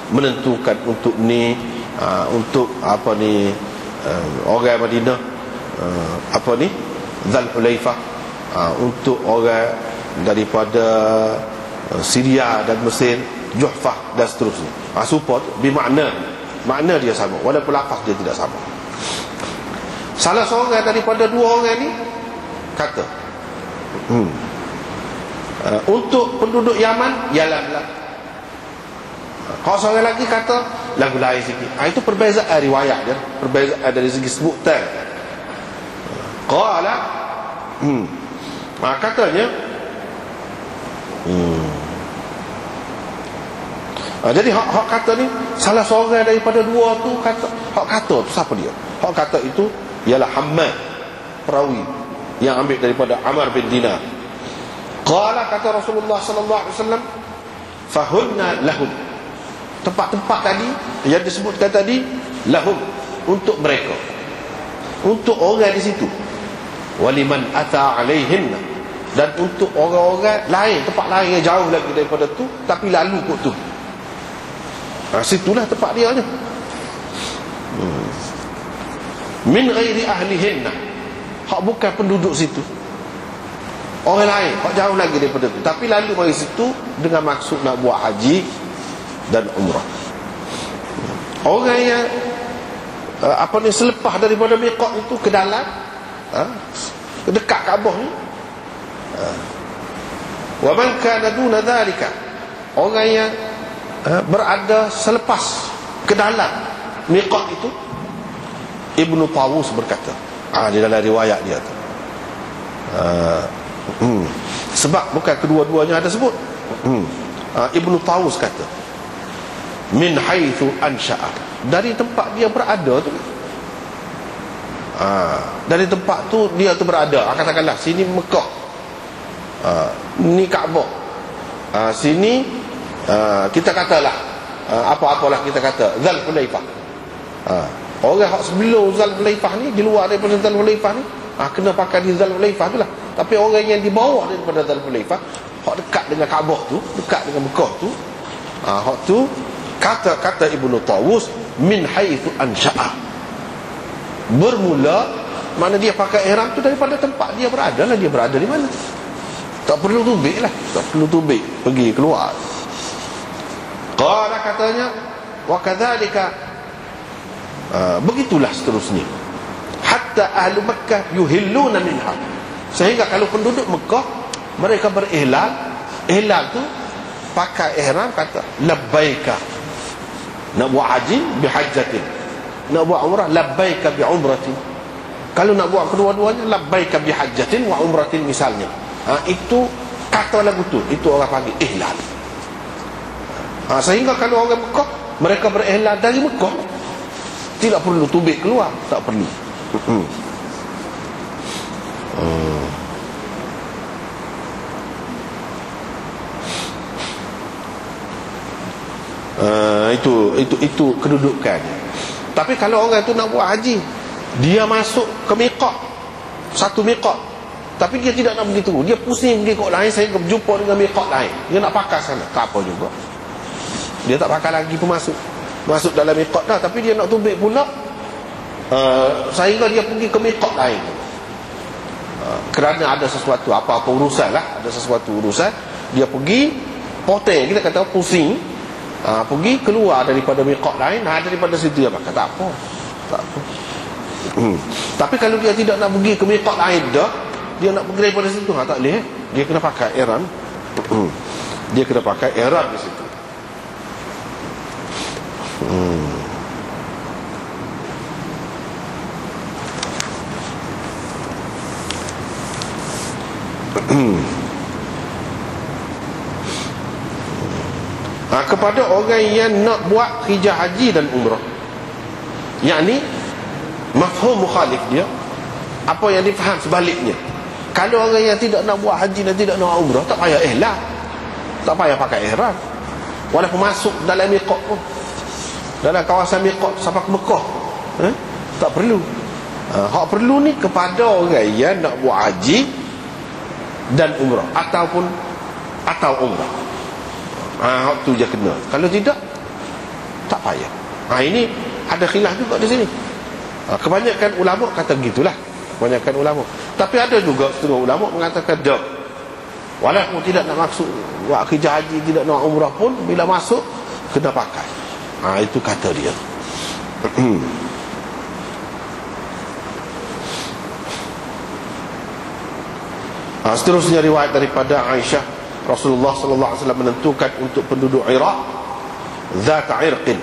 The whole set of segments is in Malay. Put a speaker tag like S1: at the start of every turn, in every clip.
S1: menentukan untuk ni, untuk apa ni, orang Madinah, apa ni, Dzulhulaifah, untuk orang daripada Syria dan Mesir, Juhfah dan seterusnya. Support bermakna, makna dia sama walaupun lafaz dia tidak sama. Salah seorang daripada dua orang ni kata, untuk penduduk Yaman ialah lah. Kalau seorang lagi kata lagu lain sikit. Itu perbezaan riwayat dia, perbezaan dari segi sebutan. Qala, katanya, jadi hak kata ni salah seorang daripada dua tu kata. Hak kata tu siapa dia? Hak kata itu ialah Hammad, perawi yang ambil daripada Amr bin Dinar. Qala, kata Rasulullah sallallahu alaihi wasallam, fahunna lahum. Tempat-tempat tadi yang disebutkan tadi, lahum, untuk mereka, untuk orang di situ. Waliman ata alaihinna, dan untuk orang-orang lain, tempat lain yang jauh lagi daripada tu tapi lalu kot tu. Situlah tempat dia je. Min ghairi ahlihinna, hak bukan penduduk situ, orang lain, hak jauh lagi daripada tu tapi lalu mari situ dengan maksud nak buat haji dan umrah. Orang yang selepas daripada miqat itu ke dalam, dekat Kaabah ni, wa man kana duna dhalika, orang yang berada selepas ke dalam miqat itu. Ibnu Tawus berkata, di dalam riwayat dia tu, sebab bukan kedua-duanya ada sebut. Ibnu Tawus kata, min haitsu ansha'a, dari tempat dia berada tu, dari tempat tu dia tu berada, katakanlah sini Mekah, ni Kaabah, sini kita katalah apa-apalah kita kata Dzulhulaifah. Orang hak sebelum Dzulhulaifah ni, di luar daripada Dzulhulaifah ni, kena pakai di Dzulhulaifah tu lah. Tapi orang yang di bawah daripada Dzulhulaifah, hak dekat dengan Kaabah tu, dekat dengan Mekah tu, hak tu kata Ibnu Tawus, min haitsu ansha'a, bermula, mana dia pakai ihram tu daripada tempat dia berada lah. Dia berada di mana, tak perlu tubik lah, tak perlu tubik pergi keluar. Qala, katanya, wa kadzalika, begitulah seterusnya, hatta ahlu Makkah yuhilluna minha, sehingga kalau penduduk Mekah mereka berihlal. Ihlal tu pakai ihram, kata labbaika, nak buat haji bihajjatin, nak buat umrah labbaika bi umratin. Kalau nak buat kedua-duanya, labbaika bihajjatin wa umratin misalnya. Itu kata lagu tu, itu orang panggil ihlal. Sehingga kalau orang Mekah, mereka berihlal dari Mekah, tidak perlu tubik keluar, tak perlu. Itu kedudukannya. Tapi kalau orang itu nak buat haji, dia masuk ke miqat, satu miqat, tapi dia tidak nak begitu, dia pusing pergi kot lain sehingga berjumpa dengan miqat lain, dia nak pakai sana, tak apa juga, dia tak pakai lagi pun masuk dalam miqat dah, tapi dia nak tubik pula, sehingga dia pergi ke miqat lain, kerana ada sesuatu, apa-apa urusan lah, ada sesuatu urusan, dia pergi poteng, kita kata pusing, pergi keluar daripada miqat lain, daripada situ dia pakai, tak apa. Tapi kalau dia tidak nak pergi ke miqat lain dah, dia nak pergi daripada situ, tak boleh, dia kena pakai ihram. Dia kena pakai ihram di situ. Kepada orang yang nak buat hijrah haji dan umrah, yakni mafhum mukhalif dia, apa yang difaham sebaliknya. Kalau orang yang tidak nak buat haji dan tidak nak umrah, tak payah ihlal, tak payah pakai ihram, walaupun masuk dalam miqat pun, dalam kawasan miqat sampai ke Mekah, tak perlu. Hak perlu ni kepada orang yang nak buat haji dan umrah, atau umrah. Hak tu je kena. Kalau tidak, tak payah. Ini ada khilaf juga di sini. Kebanyakan ulama kata gitulah, kebanyakan ulama. Tapi ada juga setengah ulama mengatakan dak. Walaupun tidak nak maksud buat kerja haji, tidak nak umrah pun, bila masuk kena pakai. Itu kata dia. Seterusnya riwayat daripada Aisyah, Rasulullah sallallahu alaihi wasallam menentukan untuk penduduk Iraq zat irqin.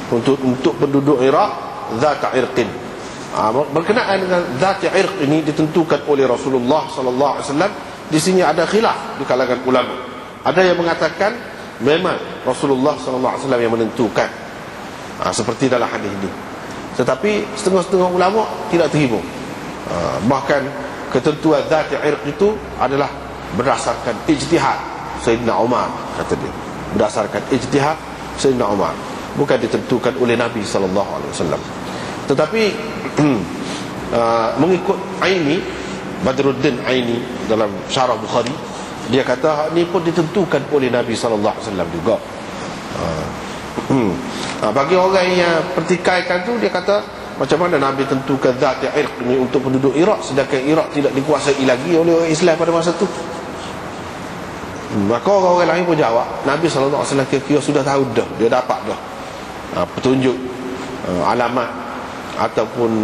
S1: Untuk penduduk Iraq zat irqin. Berkenaan dengan zat irq ini ditentukan oleh Rasulullah sallallahu alaihi wasallam. Di sini ada khilaf di kalangan ulama. Ada yang mengatakan memang Rasulullah sallallahu alaihi wasallam yang menentukan, seperti dalam hadis ini. Tetapi setengah-setengah ulama tidak terima. Bahkan ketentuan zat irq itu adalah berdasarkan ijtihad Sayyidina Umar, kata dia. Berdasarkan ijtihad Sayyidina Umar, bukan ditentukan oleh Nabi sallallahu alaihi wasallam. Tetapi mengikut Aini, Badruddin Aini dalam Syarah Bukhari, dia kata ini pun ditentukan oleh Nabi sallallahu alaihi wasallam juga. Bagi orang yang pertikaikan tu, dia kata macam mana Nabi tentukan zat irq ini untuk penduduk Iraq, sedangkan Iraq tidak dikuasai lagi oleh orang Islam pada masa tu. Maka orang-orang lain pun jawab, Nabi sallallahu alaihi wasallam kira sudah tahu dah, dia dapat dah petunjuk, alamat ataupun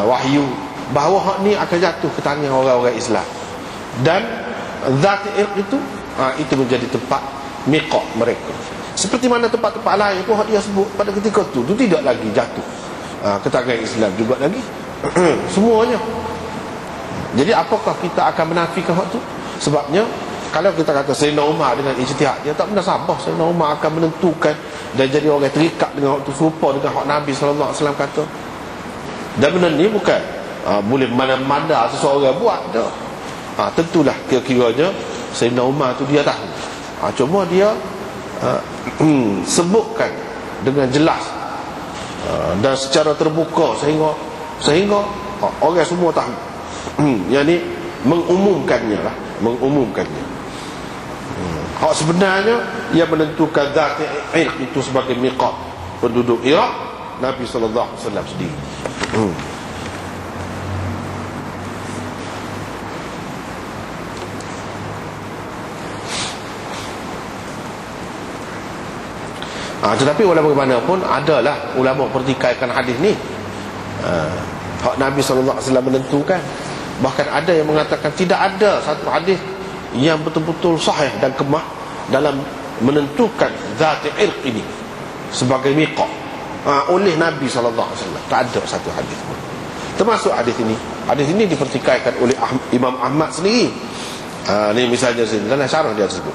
S1: wahyu bahawa hak ni akan jatuh ke tangan orang-orang Islam. Dan zat irq itu menjadi tempat miqat mereka. Seperti mana tempat-tempat lain pun hak dia sebut pada ketika tu tidak lagi jatuh ke tangan Islam juga lagi. Semuanya. Jadi apakah kita akan menafikan hak tu? Sebabnya kalau kita kata Sayyidina Umar dengan ijtihad, dia tak pernah sabar Sayyidina Umar akan menentukan dan jadi orang terikat dengan hak tu serupa dengan hak Nabi sallallahu alaihi wasallam kata. Dan benda ni bukan boleh mana-mana seseorang buat dah. Tentulah kira-kiranya Sayyidina Umar tu dia tahu. Cuma dia sebutkan dengan jelas dan secara terbuka sehingga orang semua tahu. Yang ni mengumumkannya lah, mengumumkannya. Hak sebenarnya ia menentukan zat irq itu sebagai miqat penduduk Iraq Nabi sallallahu alaihi wasallam sendiri. Tetapi walaupun bagaimanapun adalah ulama pertikaikan hadis ni. Hak Nabi sallallahu alaihi wasallam menentukan. Bahkan ada yang mengatakan tidak ada satu hadis yang betul-betul sahih dan kemah dalam menentukan zat irq ini sebagai miqat oleh Nabi sallallahu alaihi wasallam. Tak ada satu hadis pun. Termasuk hadis ini. Hadis ini dipertikaikan oleh Imam Ahmad sendiri. Ni misalnya dalam syarah dia tersebut.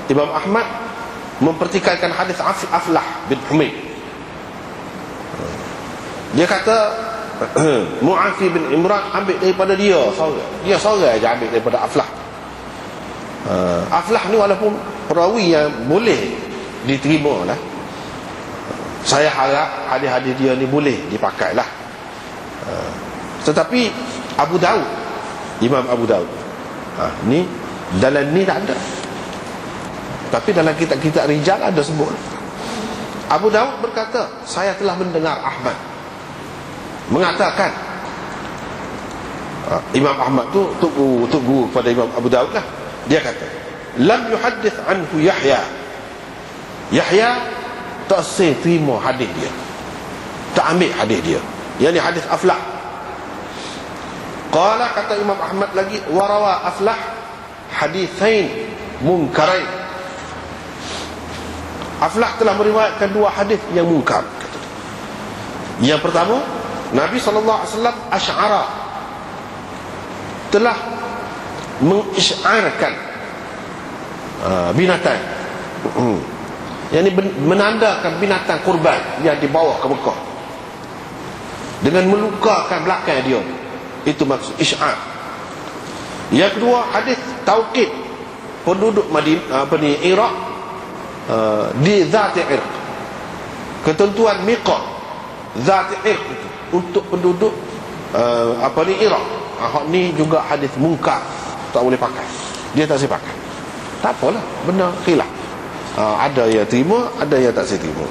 S1: Imam Ahmad mempertikaikan hadis Aflah bin Humaid. Dia kata Mu'afi bin Imran ambil daripada dia seorang. Dia seorang aja ambil daripada Aflah. Aflah ni walaupun perawi yang boleh diterima lah, saya harap hadis-hadis dia ni boleh dipakai lah. Tetapi Abu Daud, Imam Abu Daud, ni dalam ni tak ada. Tapi dalam kitab-kitab rijal ada sebut. Abu Daud berkata, saya telah mendengar Ahmad mengatakan, Imam Ahmad tu guru kepada Imam Abu Daud lah. Dia kata, lam yuhaddith anhu Yahya. Yahya tak terima hadis dia, tak ambil hadis dia, yakni hadis Aflah. Qala, kata Imam Ahmad lagi, warawa Aflah hadithain munkarain. Aflah telah meriwayatkan dua hadis yang munkar. Yang pertama, Nabi SAW asy'ara, telah mengisyarkan binatang, yang ini menandakan binatang kurban yang dibawa ke Mekah dengan melukakan belakang dia. Itu maksud isyar. Yang kedua, hadis tauqid penduduk Madinah, Iraq, di zat irq, ketentuan miqat zat irq itu untuk penduduk Iraq. Hak ni juga hadis munkar, tak boleh pakai. Dia tak boleh pakai. Tak apalah, benar khilaf. Ada yang terima, ada yang tak saya terima.